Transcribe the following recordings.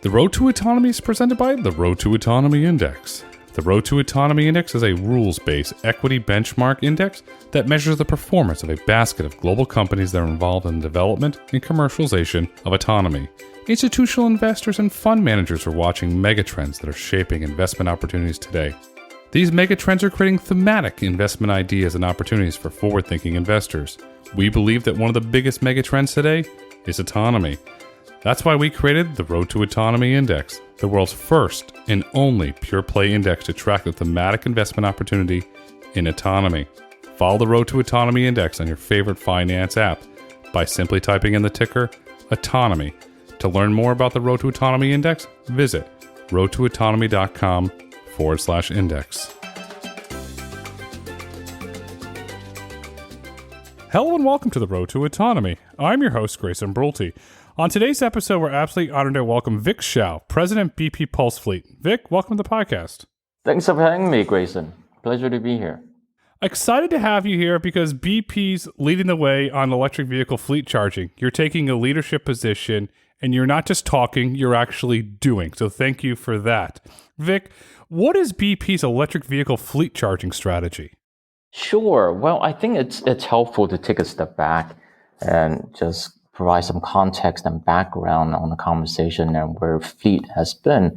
The Road to Autonomy is presented by the Road to Autonomy Index. The Road to Autonomy Index is a rules-based equity benchmark index that measures the performance of a basket of global companies that are involved in the development and commercialization of autonomy. Institutional investors and fund managers are watching megatrends that are shaping investment opportunities today. These megatrends are creating thematic investment ideas and opportunities for forward-thinking investors. We believe that one of the biggest megatrends today is autonomy. That's why we created the Road to Autonomy Index, the world's first and only pure-play index to track the thematic investment opportunity in autonomy. Follow the Road to Autonomy Index on your favorite finance app by simply typing in the ticker Autonomy. To learn more about the Road to Autonomy Index, visit roadtoautonomy.com/index. Hello and welcome to the Road to Autonomy. I'm your host, Grayson Brulte. On today's episode, we're absolutely honored to welcome Vic Shao, President, BP Pulse Fleet. Vic, welcome to the podcast. Thanks for having me, Grayson. Pleasure to be here. Excited to have you here because BP's leading the way on electric vehicle fleet charging. You're taking a leadership position, and you're not just talking, you're actually doing. So thank you for that. Vic, what is BP's electric vehicle fleet charging strategy? Sure. Well, I think it's helpful to take a step back and just provide some context and background on the conversation and where fleet has been.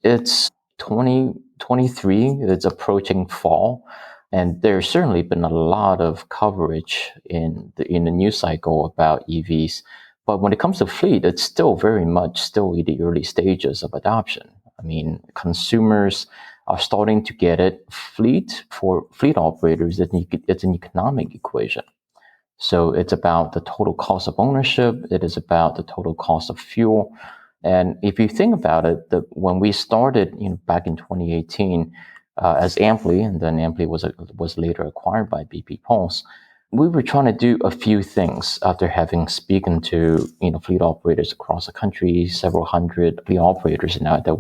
It's 2023, it's approaching fall, and there's certainly been a lot of coverage in the news cycle about EVs. But when it comes to fleet, it's still very much still in the early stages of adoption. I mean, consumers are starting to get it. For fleet operators, it's an economic equation. So it's about the total cost of ownership. It is about the total cost of fuel. And if you think about it, when we started back in 2018 as Ampli, and then Ampli was later acquired by BP Pulse, we were trying to do a few things after having spoken to fleet operators across the country, several hundred fleet operators now that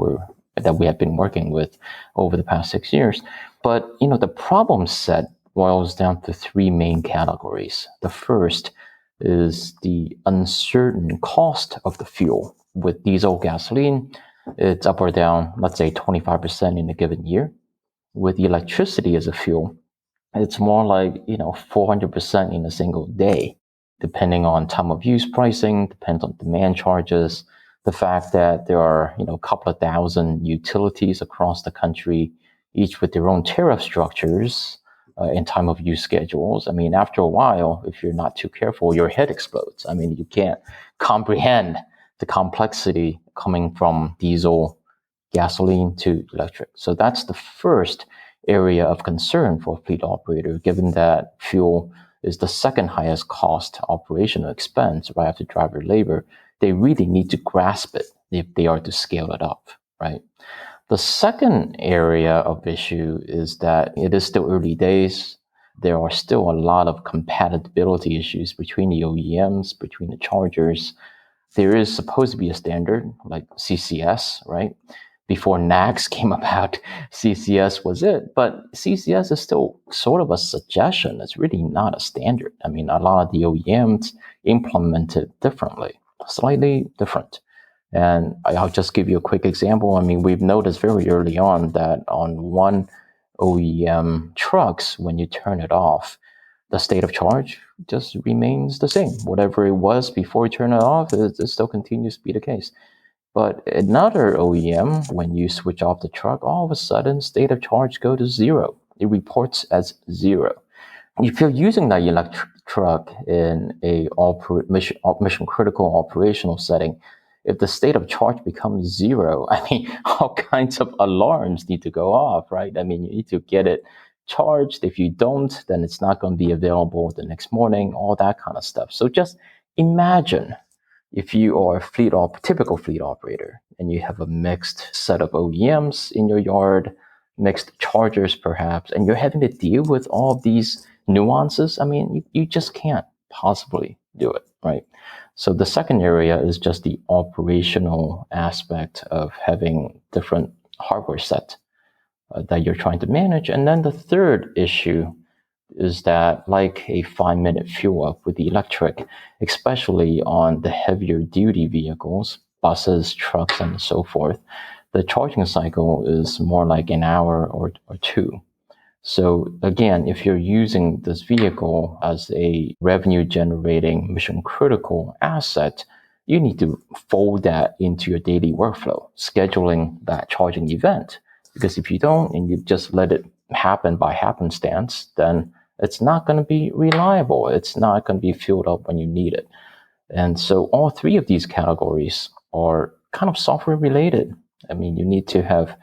we have been working with over the past 6 years. But the problem set boils down to three main categories. The first is the uncertain cost of the fuel. With diesel gasoline, it's up or down, let's say 25% in a given year. With electricity as a fuel, it's more like 400% in a single day, depending on time of use pricing, depends on demand charges, the fact that there are a couple of thousand utilities across the country, each with their own tariff structures and time of use schedules. I mean, after a while, if you're not too careful, your head explodes. I mean, you can't comprehend the complexity coming from diesel, gasoline to electric. So that's the first area of concern for a fleet operator, given that fuel is the second highest cost operational expense right after driver labor. They really need to grasp it if they are to scale it up, right? The second area of issue is that it is still early days. There are still a lot of compatibility issues between the OEMs, between the chargers. There is supposed to be a standard like CCS, right? Before NACS came about, CCS was it. But CCS is still sort of a suggestion. It's really not a standard. I mean, a lot of the OEMs implement it differently, slightly different. And I'll just give you a quick example. I mean, we've noticed very early on that on one OEM trucks, when you turn it off, the state of charge just remains the same. Whatever it was before you turn it off, it still continues to be the case. But another OEM, when you switch off the truck, all of a sudden, state of charge go to zero. It reports as zero. If you're using that electric truck in a mission critical operational setting, if the state of charge becomes zero, I mean, all kinds of alarms need to go off, right? I mean, you need to get it charged. If you don't, then it's not going to be available the next morning, all that kind of stuff. So just imagine if you are a typical fleet operator and you have a mixed set of OEMs in your yard, mixed chargers perhaps, and you're having to deal with all of these nuances. I mean, you just can't possibly do it, right? So the second area is just the operational aspect of having different hardware set that you're trying to manage. And then the third issue is that, like a 5-minute fuel up with the electric, especially on the heavier duty vehicles, buses, trucks, and so forth, the charging cycle is more like an hour or two. So again, if you're using this vehicle as a revenue generating mission critical asset, you need to fold that into your daily workflow, scheduling that charging event. Because if you don't and you just let it happen by happenstance, then it's not going to be reliable. It's not going to be filled up when you need it. And so all three of these categories are kind of software related. I mean, you need to have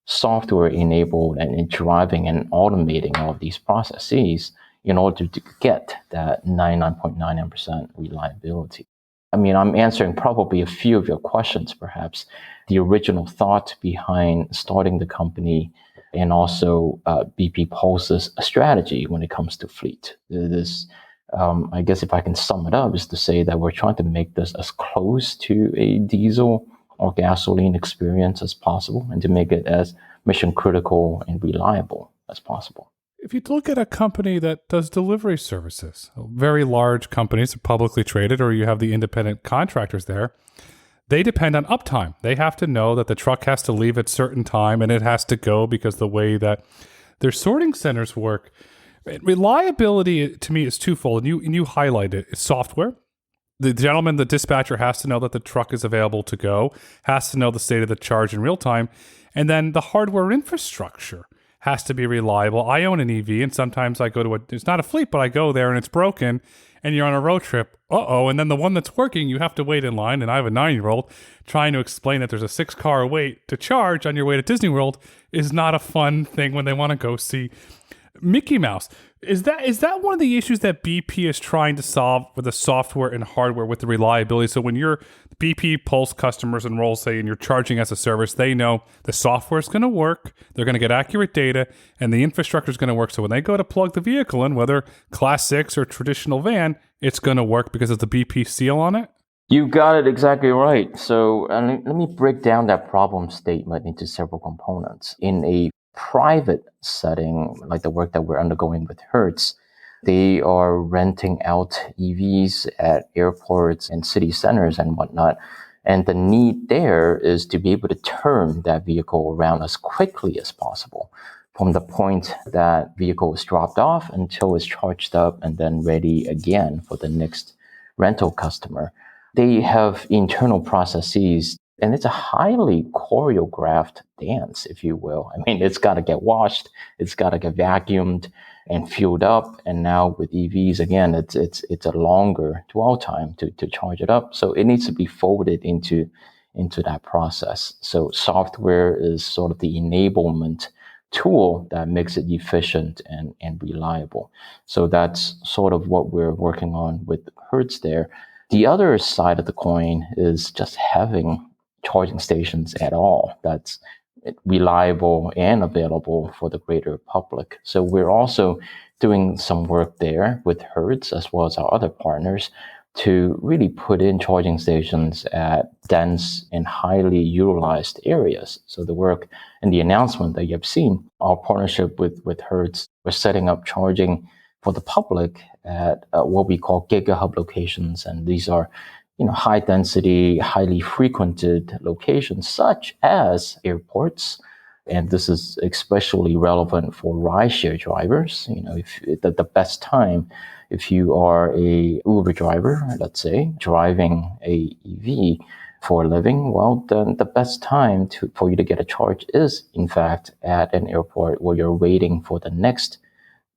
software enabled and driving and automating all of these processes in order to get that 99.99% reliability. I mean, I'm answering probably a few of your questions, perhaps. The original thought behind starting the company and also BP Pulse's strategy when it comes to fleet. This, I guess if I can sum it up, is to say that we're trying to make this as close to a diesel or gasoline experience as possible and to make it as mission critical and reliable as possible. If you look at a company that does delivery services, very large companies are publicly traded, or you have the independent contractors there, they depend on uptime. They have to know that the truck has to leave at a certain time and it has to go because the way that their sorting centers work. Reliability to me is twofold, and you highlight it. It's software. The gentleman, the dispatcher, has to know that the truck is available to go, has to know the state of the charge in real time, and then the hardware infrastructure has to be reliable. I own an EV, and sometimes I go to it's not a fleet, but I go there and it's broken, and you're on a road trip. And then the one that's working, you have to wait in line, and I have a 9-year-old trying to explain that there's a 6-car wait to charge on your way to Disney World is not a fun thing when they want to go see Mickey Mouse. Is that one of the issues that BP is trying to solve with the software and hardware with the reliability? So when your BP Pulse customers enroll, say, and you're charging as a service, they know the software is going to work, they're going to get accurate data, and the infrastructure is going to work. So when they go to plug the vehicle in, whether Class 6 or traditional van, it's going to work because of the BP seal on it? You got it exactly right. So let me break down that problem statement into several components. In a private setting, like the work that we're undergoing with Hertz, they are renting out EVs at airports and city centers and whatnot. And the need there is to be able to turn that vehicle around as quickly as possible from the point that vehicle is dropped off until it's charged up and then ready again for the next rental customer. They have internal processes, and it's a highly choreographed dance, if you will. I mean, it's got to get washed, it's got to get vacuumed and fueled up. And now with EVs, again, it's a longer dwell time to charge it up. So it needs to be folded into that process. So software is sort of the enablement tool that makes it efficient and reliable. So that's sort of what we're working on with Hertz there. The other side of the coin is just having charging stations at all that's reliable and available for the greater public. So we're also doing some work there with Hertz as well as our other partners to really put in charging stations at dense and highly utilized areas. So the work and the announcement that you have seen, our partnership with Hertz, we're setting up charging for the public at what we call GigaHub locations. And these are high density, highly frequented locations such as airports. And this is especially relevant for rideshare drivers. If the best time, if you are a Uber driver, let's say, driving a EV for a living, well, then the best time for you to get a charge is, in fact, at an airport where you're waiting for the next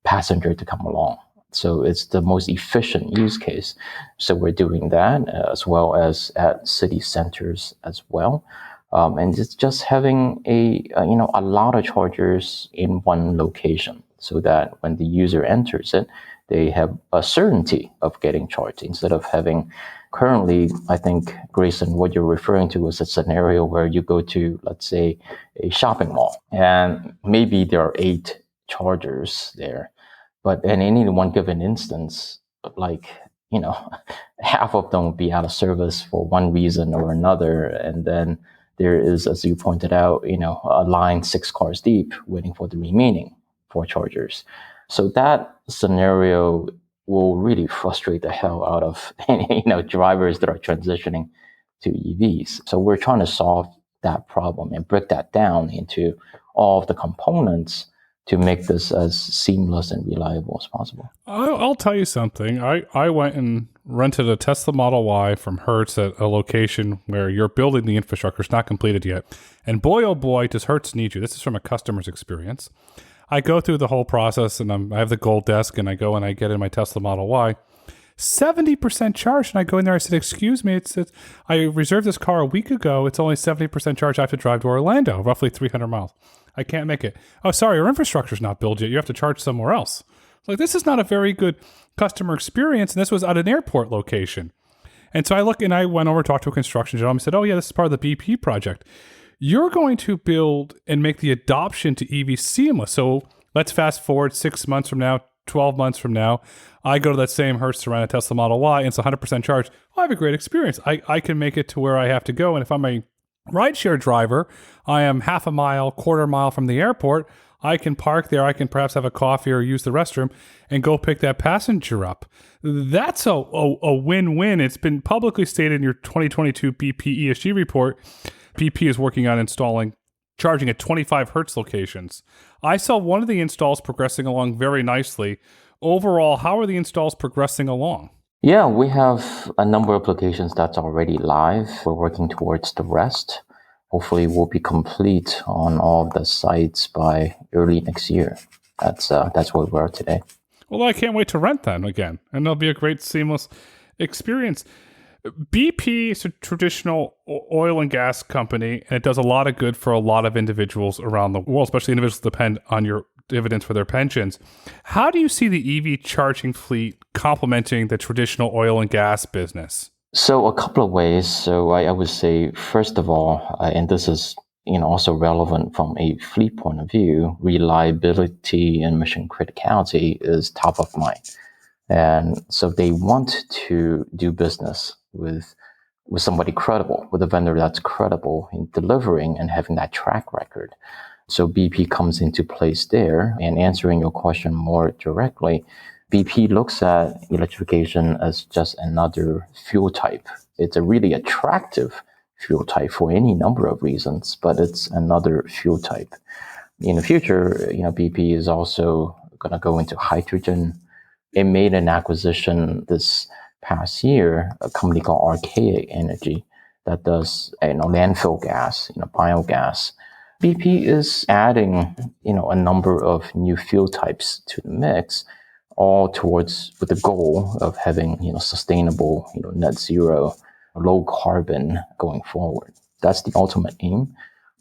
passenger to come along. So it's the most efficient use case. So we're doing that as well as at city centers as well. And it's just having a lot of chargers in one location so that when the user enters it, they have a certainty of getting charged instead of having currently, I think, Grayson, what you're referring to is a scenario where you go to, let's say, a shopping mall and maybe there are 8 chargers there. But in any one given instance, half of them will be out of service for one reason or another. And then there is, as you pointed out, a line 6 cars deep waiting for the remaining 4 chargers. So that scenario will really frustrate the hell out of drivers that are transitioning to EVs. So we're trying to solve that problem and break that down into all of the components to make this as seamless and reliable as possible. I'll tell you something. I went and rented a Tesla Model Y from Hertz at a location where you're building the infrastructure. It's not completed yet. And boy, oh boy, does Hertz need you. This is from a customer's experience. I go through the whole process and I have the gold desk and I go and I get in my Tesla Model Y. 70% charged. And I go in there, I said, excuse me, I reserved this car a week ago. It's only 70% charged. I have to drive to Orlando, roughly 300 miles. I can't make it. Oh, sorry, our infrastructure's not built yet. You have to charge somewhere else. Like, this is not a very good customer experience. And this was at an airport location. And so I went over to talk to a construction gentleman. He said, oh yeah, this is part of the BP project. You're going to build and make the adoption to EV seamless. So let's fast forward 6 months from now, 12 months from now. I go to that same Hertz to rent a Tesla Model Y and it's 100% charged. I have a great experience. I can make it to where I have to go. And if I'm a rideshare driver, I am half a mile, quarter mile from the airport. I can park there. I can perhaps have a coffee or use the restroom and go pick that passenger up. That's a win-win. It's been publicly stated in your 2022 BP ESG report. BP is working on installing charging at 25 Hertz locations. I saw one of the installs progressing along very nicely. Overall, how are the installs progressing along? Yeah, we have a number of locations that's already live. We're working towards the rest. Hopefully, we'll be complete on all of the sites by early next year. That's where we are today. Well, I can't wait to rent then again, and it'll be a great seamless experience. BP is a traditional oil and gas company, and it does a lot of good for a lot of individuals around the world, especially individuals that depend on your dividends for their pensions. How do you see the EV charging fleet complementing the traditional oil and gas business? So a couple of ways. So I would say, first of all, and this is also relevant from a fleet point of view, reliability and mission criticality is top of mind. And so they want to do business with somebody credible, with a vendor that's credible in delivering and having that track record. So BP comes into place there. And answering your question more directly, BP looks at electrification as just another fuel type. It's a really attractive fuel type for any number of reasons, but it's another fuel type. In the future, BP is also going to go into hydrogen. It made an acquisition this past year, a company called Archaic Energy that does landfill gas, biogas. BP is adding a number of new fuel types to the mix, all with the goal of having sustainable, net zero, low carbon going forward. That's the ultimate aim.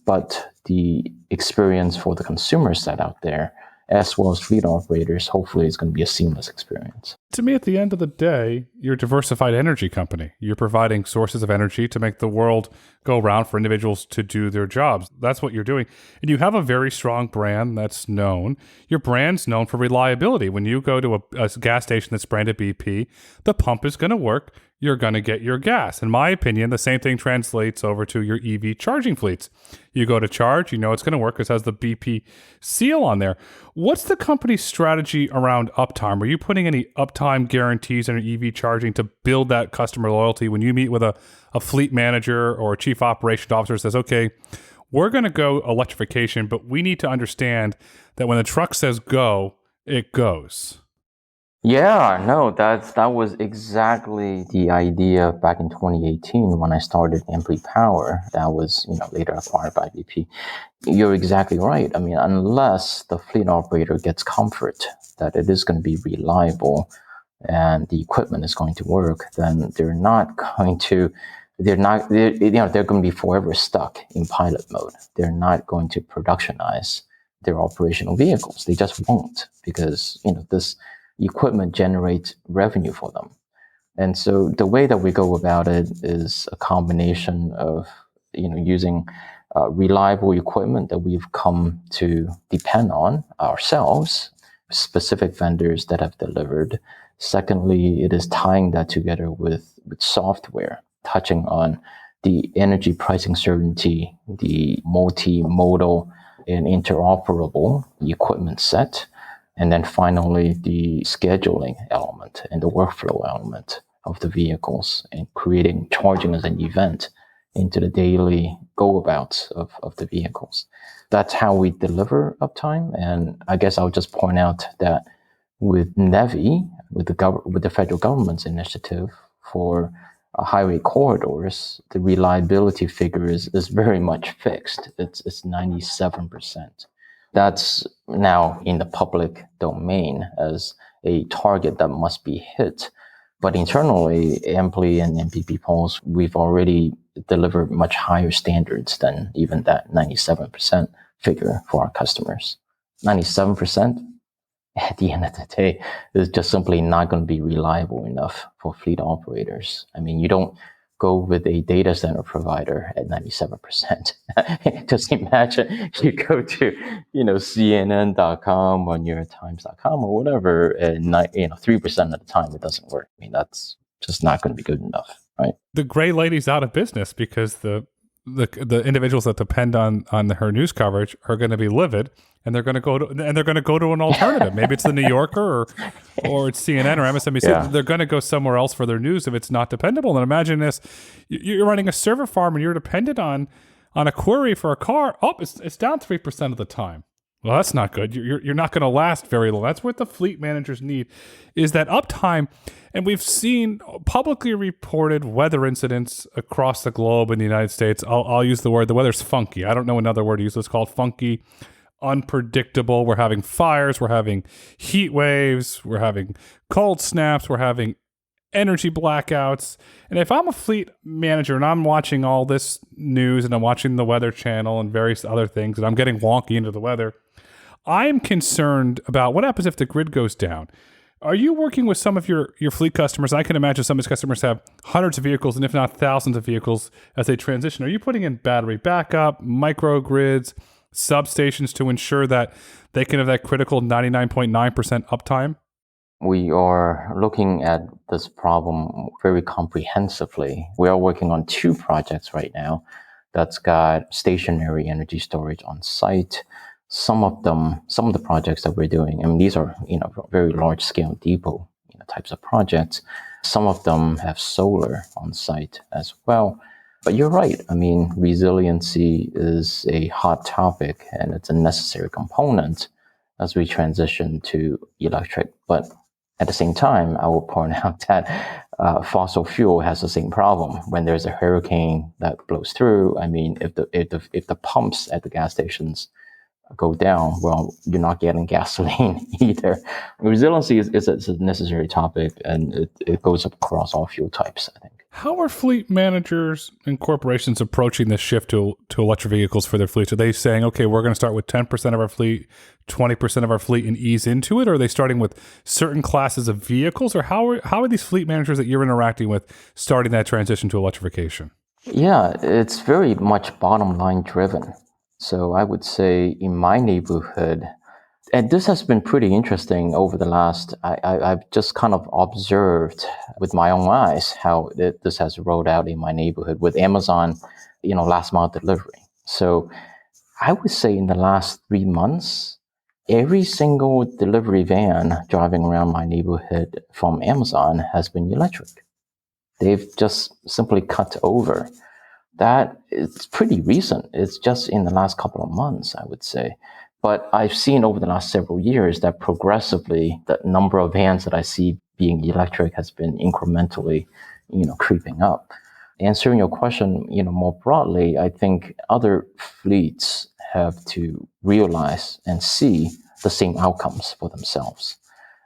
But the experience for the consumer set out there, as well as fleet operators, hopefully is going to be a seamless experience. To me, at the end of the day, you're a diversified energy company. You're providing sources of energy to make the world go round for individuals to do their jobs. That's what you're doing. And you have a very strong brand that's known. Your brand's known for reliability. When you go to a gas station that's branded BP, the pump is going to work. You're going to get your gas. In my opinion, the same thing translates over to your EV charging fleets. You go to charge, it's going to work because it has the BP seal on there. What's the company's strategy around uptime? Are you putting any uptime guarantees on your EV charging to build that customer loyalty? When you meet with a fleet manager or a chief operations officer says, okay, we're going to go electrification, but we need to understand that when the truck says go, it goes. Yeah, no, that was exactly the idea back in 2018 when I started Ampli Power. That was, later acquired by BP. You're exactly right. I mean, unless the fleet operator gets comfort that it is going to be reliable and the equipment is going to work, then they're going to be forever stuck in pilot mode. They're not going to productionize their operational vehicles. They just won't, because, this equipment generates revenue for them. And so the way that we go about it is a combination of, using reliable equipment that we've come to depend on ourselves, specific vendors that have delivered. Secondly, it is tying that together with software, touching on the energy pricing certainty, the multimodal and interoperable equipment set. And then finally, the scheduling element and the workflow element of the vehicles and creating charging as an event into the daily go-abouts of the vehicles. That's how we deliver uptime. And I guess I'll just point out that with NEVI, with the federal government's initiative for highway corridors, the reliability figure is very much fixed. It's 97%. That's now in the public domain as a target that must be hit. But internally, AMPLI and MPP polls, we've already delivered much higher standards than even that 97% figure for our customers. 97%, at the end of the day, is just simply not going to be reliable enough for fleet operators. I mean, you don't go with a data center provider at 97%. Just imagine you go to, CNN.com or NewYorkTimes.com or whatever, and 3% of the time it doesn't work. I mean, that's just not going to be good enough, right? The gray lady's out of business because the individuals that depend on her news coverage are going to be livid, and they're going to go to an alternative. Maybe it's the New Yorker or it's CNN or MSNBC. Yeah. They're going to go somewhere else for their news if it's not dependable. And imagine this: you're running a server farm and you're dependent on a query for a car. Oh, it's down 3% of the time. Well, that's not good. You're not going to last very long. That's what the fleet managers need, is that uptime. And we've seen publicly reported weather incidents across the globe in the United States. I'll use the word, the weather's funky. I don't know another word to use. It's called funky, unpredictable. We're having fires. We're having heat waves. We're having cold snaps. We're having energy blackouts. And if I'm a fleet manager and I'm watching all this news and I'm watching the Weather Channel and various other things and I'm getting wonky into the weather, I'm concerned about what happens if the grid goes down. Are you working with some of your fleet customers? I can imagine some of these customers have hundreds of vehicles and if not thousands of vehicles as they transition. Are you putting in battery backup, microgrids, substations to ensure that they can have that critical 99.9% uptime? We are looking at this problem very comprehensively. We are working on 2 projects right now that's got stationary energy storage on site. Some of the projects that we're doing, I mean, these are, very large scale depot, types of projects. Some of them have solar on site as well. But you're right. I mean, resiliency is a hot topic and it's a necessary component as we transition to electric. But at the same time, I will point out that fossil fuel has the same problem. When there's a hurricane that blows through, I mean, if the pumps at the gas stations go down, well, you're not getting gasoline either. Resiliency is a necessary topic, and it goes across all fuel types, I think. How are fleet managers and corporations approaching this shift to electric vehicles for their fleets? Are they saying, okay, we're going to start with 10% of our fleet, 20% of our fleet, and ease into it? Or are they starting with certain classes of vehicles? Or how are these fleet managers that you're interacting with starting that transition to electrification? Yeah, it's very much bottom line driven. So I would say in my neighborhood, and this has been pretty interesting over the last, I've just kind of observed with my own eyes how this has rolled out in my neighborhood with Amazon, last mile delivery. So I would say in the last 3 months, every single delivery van driving around my neighborhood from Amazon has been electric. They've just simply cut over. That is pretty recent. It's just in the last couple of months, I would say. But I've seen over the last several years that progressively the number of vans that I see being electric has been incrementally, creeping up. Answering your question, more broadly, I think other fleets have to realize and see the same outcomes for themselves.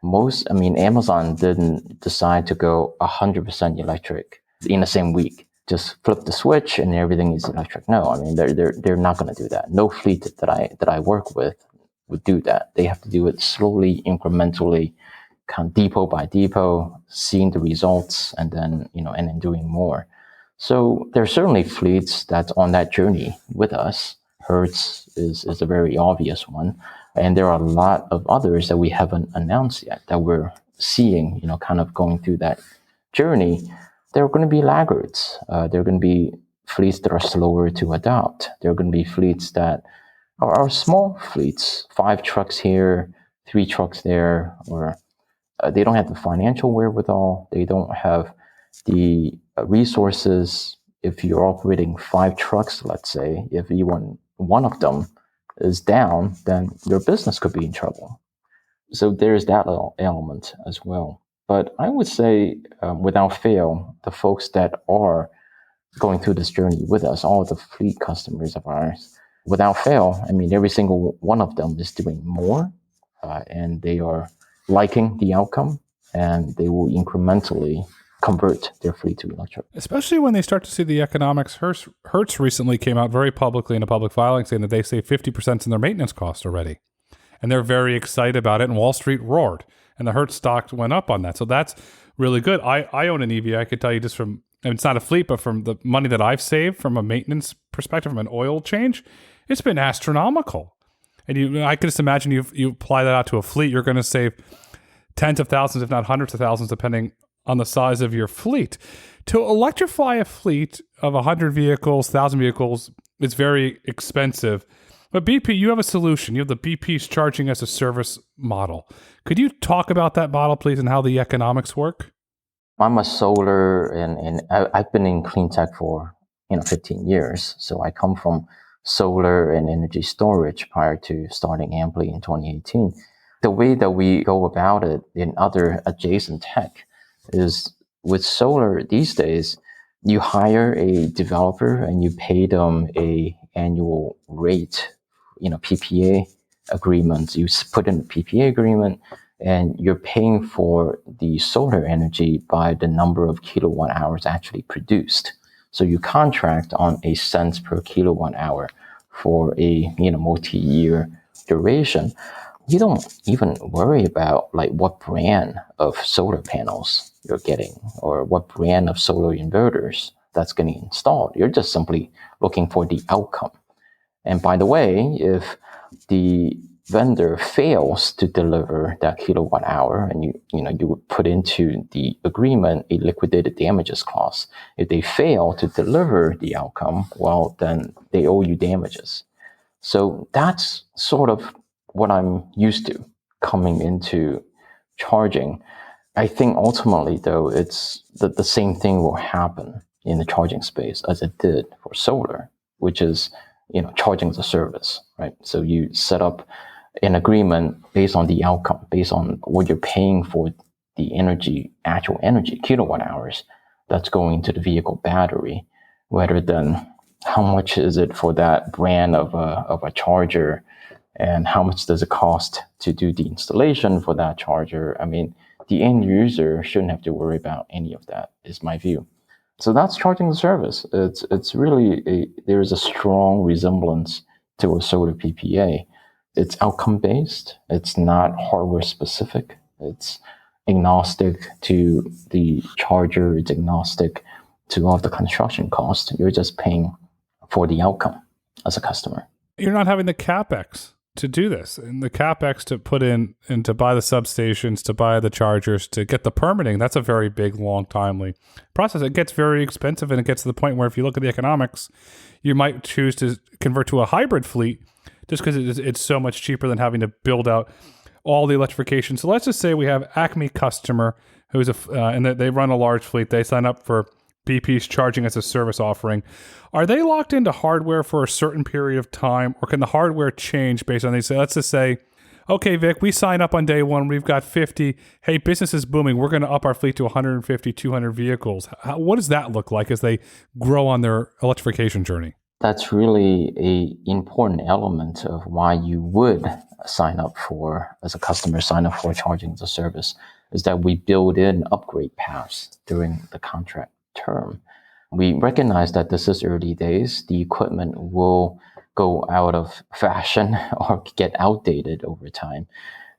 Amazon didn't decide to go 100% electric in the same week. Just flip the switch and everything is electric. No, I mean they're not going to do that. No fleet that I work with would do that. They have to do it slowly, incrementally, kind of depot by depot, seeing the results, and then and then doing more. So there are certainly fleets that's on that journey with us. Hertz is a very obvious one, and there are a lot of others that we haven't announced yet that we're seeing, kind of going through that journey. There are going to be laggards. There are going to be fleets that are slower to adopt. There are going to be fleets that are small fleets, 5 trucks here, 3 trucks there, or they don't have the financial wherewithal. They don't have the resources, if you're operating 5 trucks, let's say, if even one of them is down, then your business could be in trouble. So there's that element as well. But I would say, without fail, the folks that are going through this journey with us, all the fleet customers of ours, without fail, I mean, every single one of them is doing more, and they are liking the outcome, and they will incrementally convert their fleet to electric. Especially when they start to see the economics. Hertz recently came out very publicly in a public filing saying that they save 50% in their maintenance cost already. And they're very excited about it, and Wall Street roared. And the Hertz stock went up on that. So that's really good. I own an EV. I could tell you just from, I mean, it's not a fleet, but from the money that I've saved from a maintenance perspective, from an oil change, it's been astronomical. And I can just imagine you apply that out to a fleet, you're going to save tens of thousands, if not hundreds of thousands, depending on the size of your fleet. To electrify a fleet of 100 vehicles, 1,000 vehicles, it's very expensive. But BP, you have a solution. You have the BP's charging as a service model. Could you talk about that model, please, and how the economics work? I'm a solar, and I've been in clean tech for 15 years. So I come from solar and energy storage prior to starting Amply in 2018. The way that we go about it in other adjacent tech is with solar these days, you hire a developer and you pay them a annual rate, PPA agreements. You put in a PPA agreement and you're paying for the solar energy by the number of kilowatt hours actually produced. So you contract on a cents per kilowatt hour for a multi-year duration. You don't even worry about like what brand of solar panels you're getting or what brand of solar inverters that's getting installed. You're just simply looking for the outcome. And by the way, if the vendor fails to deliver that kilowatt hour, and you would put into the agreement a liquidated damages clause. If they fail to deliver the outcome, well, then they owe you damages. So that's sort of what I'm used to coming into charging. I think ultimately, though, it's the same thing will happen in the charging space as it did for solar, which is charging as a service, right? So you set up an agreement based on the outcome, based on what you're paying for the energy, actual energy, kilowatt hours that's going to the vehicle battery, rather than how much is it for that brand of a charger, and how much does it cost to do the installation for that charger. I mean, the end user shouldn't have to worry about any of that, is my view. So that's charging the service. It's really there is a strong resemblance to a solar PPA. It's outcome based. It's not hardware specific. It's agnostic to the charger. It's agnostic to all the construction cost. You're just paying for the outcome as a customer. You're not having the CapEx to do this, and the CapEx to put in and to buy the substations, to buy the chargers, to get the permitting. That's a very big, long, timely process. It gets very expensive, and it gets to the point where if you look at the economics, you might choose to convert to a hybrid fleet just because it's so much cheaper than having to build out all the electrification. So let's just say we have Acme customer who's and they run a large fleet. They sign up for BP's charging as a service offering. Are they locked into hardware for a certain period of time, or can the hardware change based on these? So let's just say, okay, Vic, we sign up on day one. We've got 50. Hey, business is booming. We're going to up our fleet to 150, 200 vehicles. What does that look like as they grow on their electrification journey? That's really an important element of why you would sign up for, as a customer, sign up for charging as a service, is that we build in upgrade paths during the contract term. We recognize that this is early days. The equipment will go out of fashion or get outdated over time.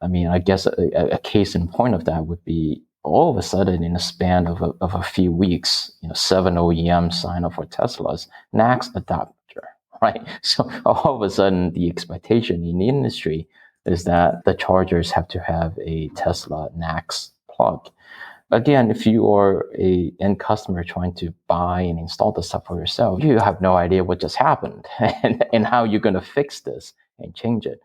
I mean, I guess a case in point of that would be all of a sudden, in a span of a few weeks, 7 OEMs sign up for Tesla's NACS adapter, right? So all of a sudden, the expectation in the industry is that the chargers have to have a Tesla NACS plug. Again, if you are an end customer trying to buy and install the stuff for yourself, you have no idea what just happened and how you're going to fix this and change it.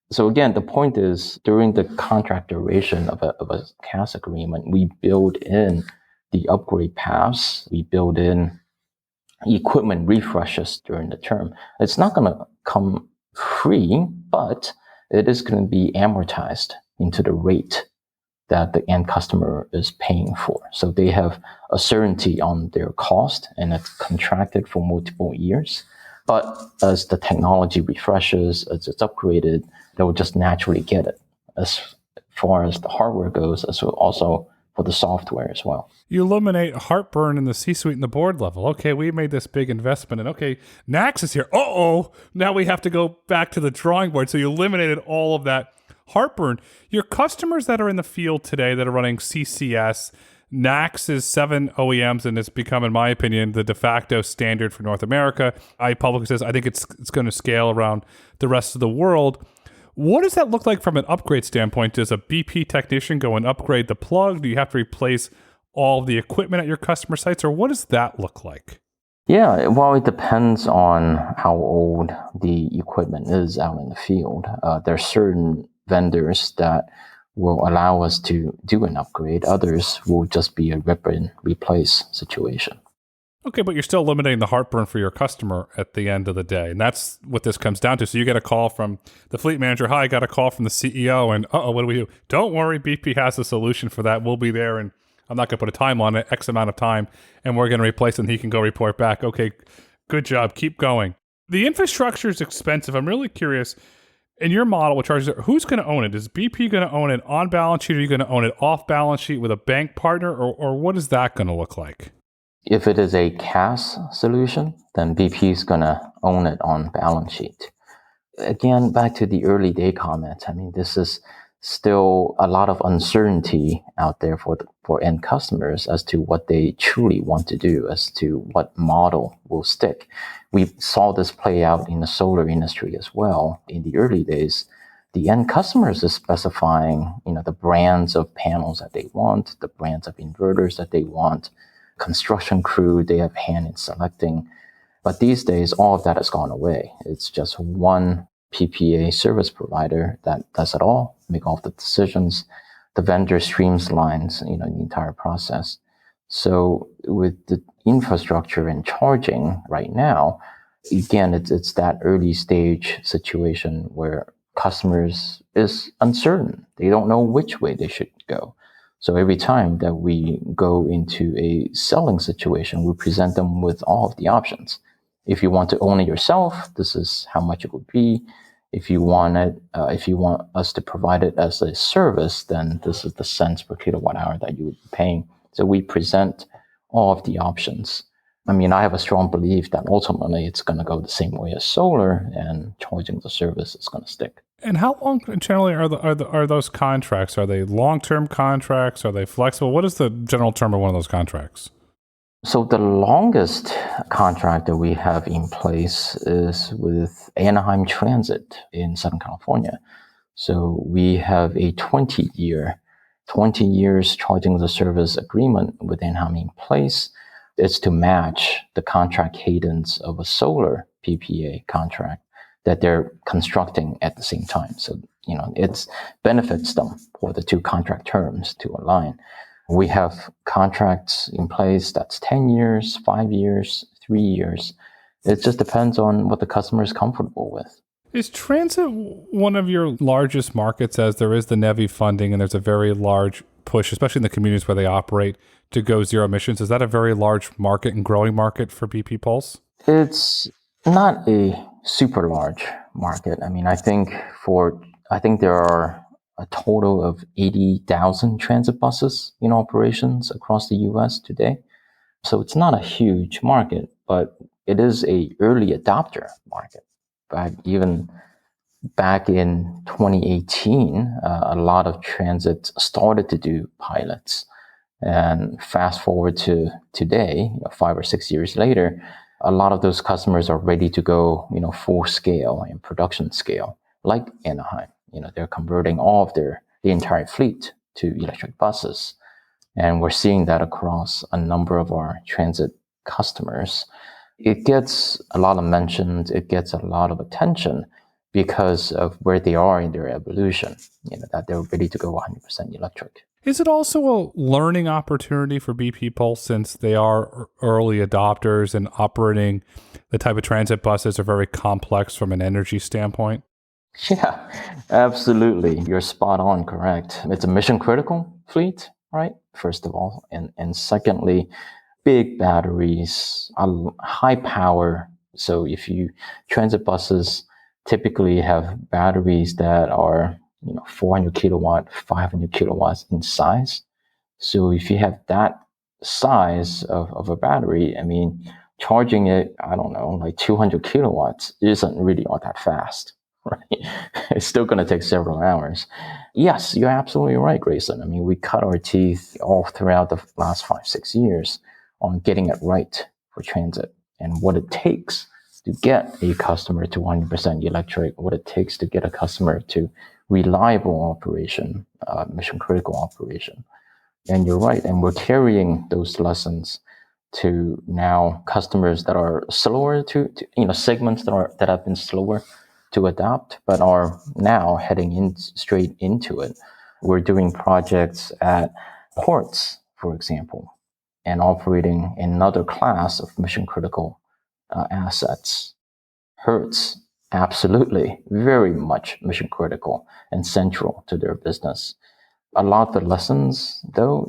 So again, the point is, during the contract duration of a CAS agreement, we build in the upgrade paths. We build in equipment refreshes during the term. It's not going to come free, but it is going to be amortized into the rate that the end customer is paying for. So they have a certainty on their cost, and it's contracted for multiple years. But as the technology refreshes, as it's upgraded, they will just naturally get it as far as the hardware goes, as well also for the software as well. You eliminate heartburn in the C-suite and the board level. Okay, we made this big investment, and okay, NACS is here. Uh-oh, now we have to go back to the drawing board. So you eliminated all of that heartburn. Your customers that are in the field today that are running CCS, NACS is 7 OEMs, and it's become, in my opinion, the de facto standard for North America. iPublic says, I think it's going to scale around the rest of the world. What does that look like from an upgrade standpoint? Does a BP technician go and upgrade the plug? Do you have to replace all of the equipment at your customer sites, or what does that look like? Yeah, well, it depends on how old the equipment is out in the field. There are certain vendors that will allow us to do an upgrade. Others will just be a rip and replace situation. Okay, but you're still eliminating the heartburn for your customer at the end of the day. And that's what this comes down to. So you get a call from the fleet manager. Hi, I got a call from the CEO. And what do we do? Don't worry, BP has a solution for that. We'll be there. And I'm not going to put a time on it, X amount of time. And we're going to replace it. And he can go report back. Okay, good job. Keep going. The infrastructure is expensive. I'm really curious. In your model, which charges, who's going to own it? Is BP going to own it on balance sheet? Or are you going to own it off balance sheet with a bank partner? Or what is that going to look like? If it is a CAS solution, then BP is going to own it on balance sheet. Again, back to the early day comment, I mean, this is still a lot of uncertainty out there for end customers as to what they truly want to do, as to what model will stick. We saw this play out in the solar industry as well. In the early days, the end customers is specifying, the brands of panels that they want, the brands of inverters that they want, construction crew, they have hand in selecting. But these days, all of that has gone away. It's just one PPA service provider that does it all, make all the decisions. The vendor streamlines, the entire process. So with the infrastructure and charging right now, again, it's that early stage situation where customers is uncertain. They don't know which way they should go. So every time that we go into a selling situation, we present them with all of the options. If you want to own it yourself, this is how much it would be. If you want us to provide it as a service, then this is the cents per kilowatt hour that you would be paying. So we present all of the options. I mean, I have a strong belief that ultimately it's going to go the same way as solar, and charging the service is going to stick. And how long generally are those contracts? Are they long-term contracts? Are they flexible? What is the general term of one of those contracts? So the longest contract that we have in place is with Anaheim Transit in Southern California. So we have a 20 years charging the service agreement with Anaheim in place. It's to match the contract cadence of a solar PPA contract that they're constructing at the same time. So, it benefits them for the two contract terms to align. We have contracts in place that's 10 years, 5 years, 3 years. It just depends on what the customer is comfortable with. Is transit one of your largest markets, as there is the NEVI funding and there's a very large push, especially in the communities where they operate, to go zero emissions? Is that a very large market and growing market for BP Pulse? It's not a super large market. I mean, I think there are a total of 80,000 transit buses in operations across the US today. So it's not a huge market, but it is a early adopter market. Even back in 2018, a lot of transit started to do pilots. And fast forward to today, 5 or 6 years later, a lot of those customers are ready to go, full scale and production scale, like Anaheim. They're converting all of the entire fleet to electric buses. And we're seeing that across a number of our transit customers. It gets a lot of mentions, it gets a lot of attention because of where they are in their evolution, that they're ready to go 100% electric. Is it also a learning opportunity for BP Pulse since they are early adopters and operating the type of transit buses are very complex from an energy standpoint? Yeah, absolutely. You're spot on, correct. It's a mission critical fleet, right? First of all. And secondly, big batteries, high power. So if you transit buses typically have batteries that are 400 kilowatt, 500 kilowatts in size. So if you have that size of a battery, I mean, charging it, I don't know, like 200 kilowatts isn't really all that fast, right? It's still going to take several hours. Yes, you're absolutely right, Grayson. I mean, we cut our teeth all throughout the last 5, 6 years on getting it right for transit and what it takes to get a customer to 100% electric, what it takes to get a customer to reliable operation, mission critical operation. And you're right. And we're carrying those lessons to now customers that are slower to segments that have been slower to adopt, but are now heading in straight into it. We're doing projects at ports, for example, and operating another class of mission critical assets. Hertz, absolutely, very much mission critical and central to their business. A lot of the lessons, though,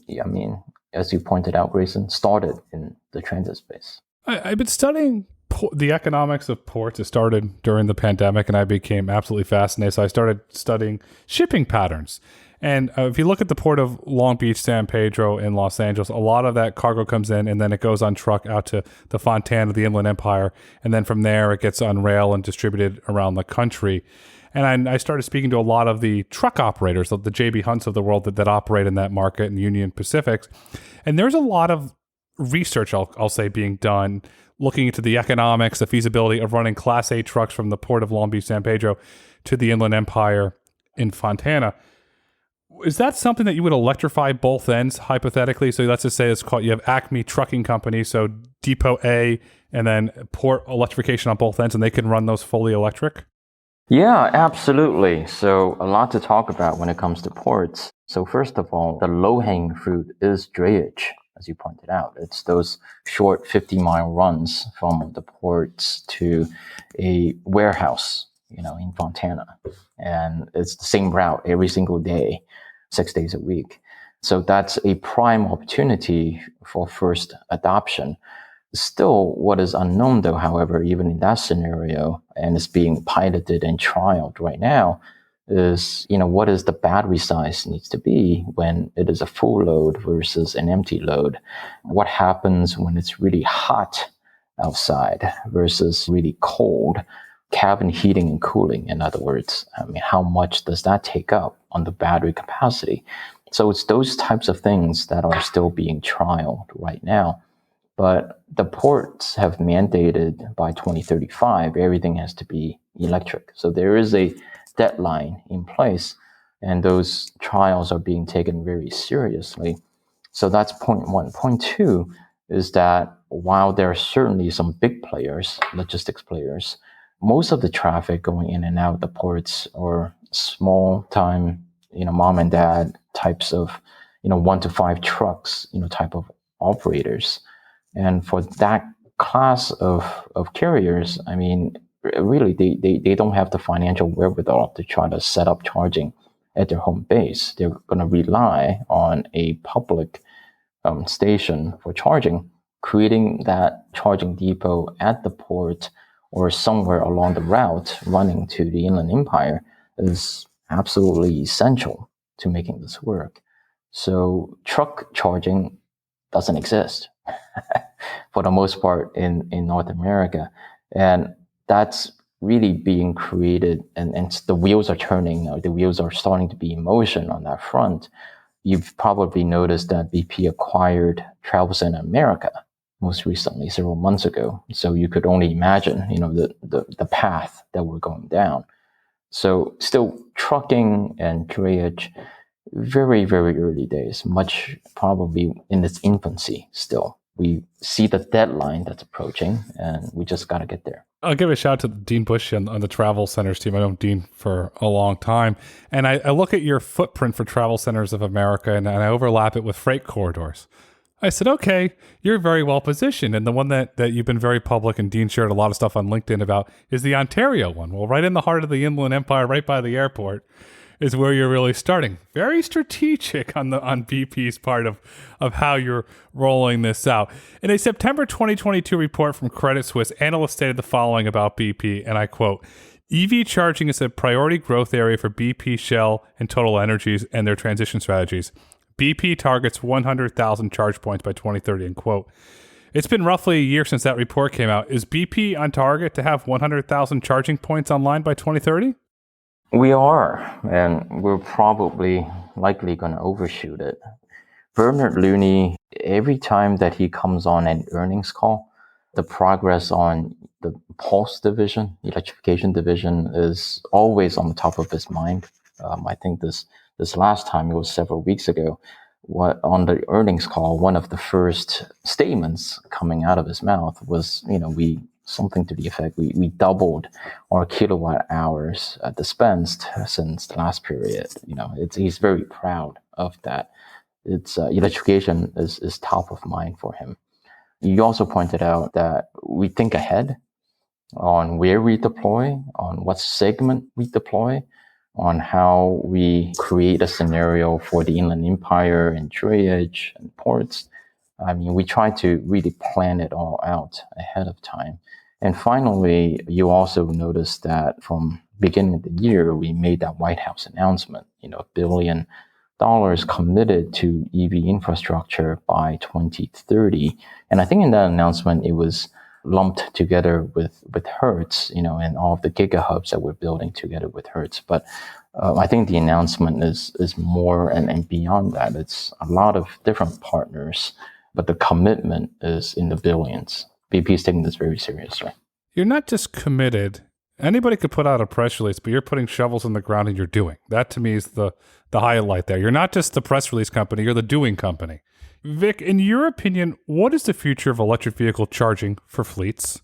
I mean, as you pointed out, Grayson, started in the transit space. I've been studying the economics of ports. It started during the pandemic, and I became absolutely fascinated. So I started studying shipping patterns. And if you look at the port of Long Beach, San Pedro, in Los Angeles, a lot of that cargo comes in, and then it goes on truck out to the Fontana, the Inland Empire, and then from there it gets on rail and distributed around the country. And I started speaking to a lot of the truck operators, the JB Hunts of the world that operate in that market and Union Pacifics. And there's a lot of research, I'll say, being done, looking into the economics, the feasibility of running Class A trucks from the port of Long Beach, San Pedro to the Inland Empire in Fontana. Is that something that you would electrify both ends, hypothetically? So let's just say you have Acme Trucking Company, so Depot A, and then port electrification on both ends, and they can run those fully electric? Yeah, absolutely. So a lot to talk about when it comes to ports. So first of all, the low-hanging fruit is drayage, as you pointed out. It's those short 50-mile runs from the ports to a warehouse, in Fontana. And it's the same route every single day, 6 days a week. So that's a prime opportunity for first adoption. Still, what is unknown, though, however, even in that scenario, and it's being piloted and trialed right now, is, what is the battery size needs to be when it is a full load versus an empty load? What happens when it's really hot outside versus really cold? Cabin heating and cooling, in other words. I mean, how much does that take up on the battery capacity? So it's those types of things that are still being trialed right now. But the ports have mandated by 2035, everything has to be electric. So there is a deadline in place, and those trials are being taken very seriously. So that's point one. Point two is that while there are certainly some big players, logistics players, most of the traffic going in and out of the ports are small time, mom and dad types of, 1 to 5 trucks, type of operators. And for that class of carriers, I mean, really, they don't have the financial wherewithal to try to set up charging at their home base. They're going to rely on a public station for charging. Creating that charging depot at the port or somewhere along the route running to the Inland Empire is absolutely essential to making this work. So truck charging doesn't exist for the most part in North America. And that's really being created, and the wheels are turning, or the wheels are starting to be in motion on that front. You've probably noticed that BP acquired Travel Center America most recently, several months ago. So you could only imagine, the path that we're going down. So still trucking and drayage, very, very early days, much probably in its infancy still. we see the deadline that's approaching, and we just got to get there. I'll give a shout out to Dean Bush on the Travel Centers team. I've known Dean for a long time. And I look at your footprint for Travel Centers of America, and I overlap it with freight corridors. I said, okay, you're very well positioned. And the one that you've been very public, and Dean shared a lot of stuff on LinkedIn about, is the Ontario one. Well, right in the heart of the Inland Empire, right by the airport, is where you're really starting. Very strategic on BP's part of how you're rolling this out. In a September 2022 report from Credit Suisse, analysts stated the following about BP, and I quote, EV charging is a priority growth area for BP, Shell, and Total Energies and their transition strategies. BP targets 100,000 charge points by 2030, end quote. It's been roughly a year since that report came out. Is BP on target to have 100,000 charging points online by 2030? We are, and we're probably likely going to overshoot it. Bernard Looney, every time that he comes on an earnings call, the progress on the Pulse division, electrification division, is always on the top of his mind. I think this last time, it was several weeks ago, on the earnings call, one of the first statements coming out of his mouth was, something to the effect, we doubled our kilowatt hours dispensed since the last period. He's very proud of that. It's electrification is top of mind for him. You also pointed out that we think ahead on where we deploy, on what segment we deploy, on how we create a scenario for the Inland Empire and drayage and ports. We try to really plan it all out ahead of time. And finally, you also noticed that from beginning of the year, we made that White House announcement, $1 billion committed to EV infrastructure by 2030. And I think in that announcement, it was lumped together with Hertz, and all of the gigahubs that we're building together with Hertz. But I think the announcement is more and beyond that. It's a lot of different partners, but the commitment is in the billions. BP is taking this very seriously. You're not just committed. Anybody could put out a press release, but you're putting shovels in the ground and you're doing. That to me is the highlight there. You're not just the press release company, you're the doing company. Vic, in your opinion, what is the future of electric vehicle charging for fleets?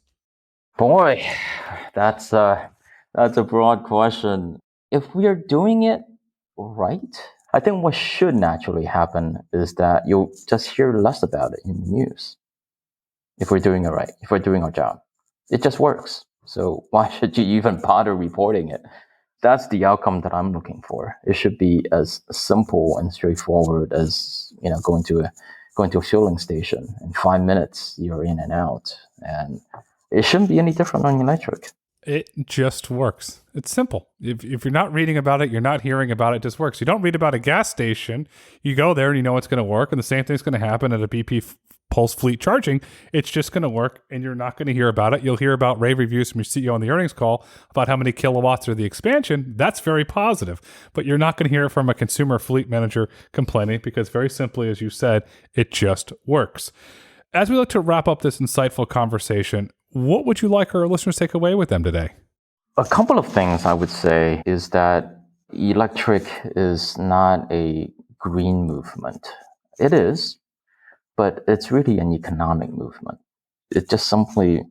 Boy, that's a broad question. If we are doing it right, I think what should naturally happen is that you'll just hear less about it in the news. If we're doing it right, if we're doing our job, it just works. So why should you even bother reporting it? That's the outcome that I'm looking for. It should be as simple and straightforward as going to a filling station. In 5 minutes, you're in and out, and it shouldn't be any different on electric. It just works. It's simple. If you're not reading about it, you're not hearing about it, it just works. You don't read about a gas station. You go there and you know it's going to work, and the same thing's going to happen at a BP Pulse fleet charging. It's just going to work, and you're not going to hear about it. You'll hear about rave reviews from your CEO on the earnings call about how many kilowatts are the expansion. That's very positive, but you're not going to hear it from a consumer fleet manager complaining because very simply, as you said, it just works. As we look to wrap up this insightful conversation, what would you like our listeners to take away with them today? A couple of things I would say is that electric is not a green movement. It is, but it's really an economic movement. It's just simply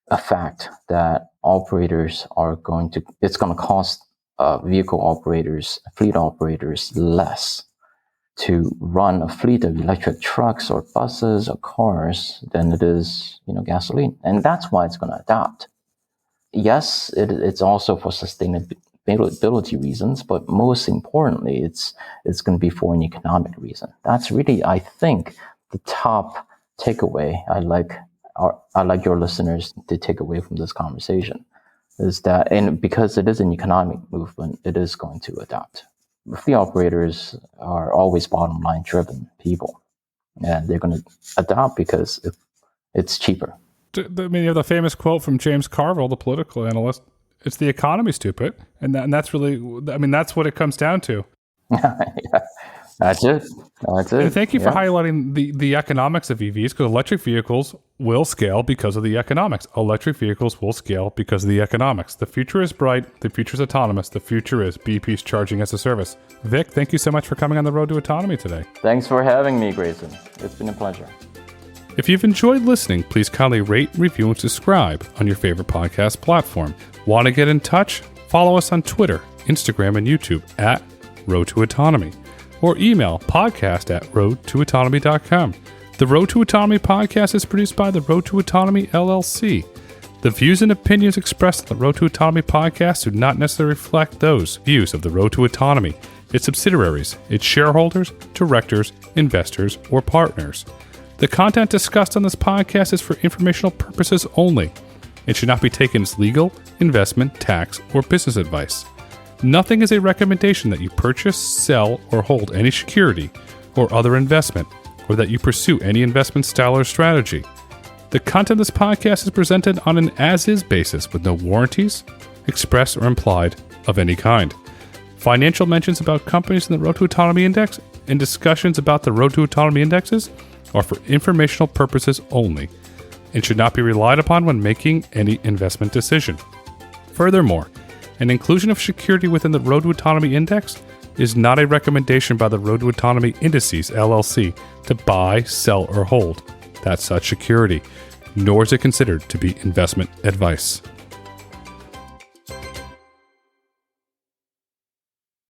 a fact that operators it's going to cost vehicle operators, fleet operators less to run a fleet of electric trucks or buses or cars than it is, gasoline. And that's why it's going to adopt. Yes, it's also for sustainability reasons, but most importantly, it's going to be for an economic reason. That's really, I think, the top takeaway I like your listeners to take away from this conversation is that, and because it is an economic movement, it is going to adopt. Fleet operators are always bottom line driven people, and they're going to adopt because it's cheaper. You have the famous quote from James Carville, the political analyst, it's the economy, stupid. And that's really, that's what it comes down to. Yeah, that's it. And thank you for highlighting the economics of EVs, because electric vehicles will scale because of the economics. Electric vehicles will scale because of the economics. The future is bright. The future is autonomous. The future is BP's charging as a service. Vic, thank you so much for coming on the road to autonomy today. Thanks for having me, Grayson. It's been a pleasure. If you've enjoyed listening, please kindly rate, review, and subscribe on your favorite podcast platform. Want to get in touch? Follow us on Twitter, Instagram, and YouTube at Road to Autonomy, or email podcast@roadtoautonomy.com. The Road to Autonomy podcast is produced by the Road to Autonomy LLC. The views and opinions expressed on the Road to Autonomy podcast do not necessarily reflect those views of the Road to Autonomy, its subsidiaries, its shareholders, directors, investors, or partners. The content discussed on this podcast is for informational purposes only. It should not be taken as legal, investment, tax, or business advice. Nothing is a recommendation that you purchase, sell, or hold any security or other investment, or that you pursue any investment style or strategy. The content of this podcast is presented on an as-is basis with no warranties, express or implied, of any kind. Financial mentions about companies in the Road to Autonomy Index and discussions about the Road to Autonomy Indexes are for informational purposes only and should not be relied upon when making any investment decision. Furthermore, an inclusion of security within the Road to Autonomy Index is not a recommendation by the Road to Autonomy Indices LLC to buy, sell, or hold that such security, nor is it considered to be investment advice.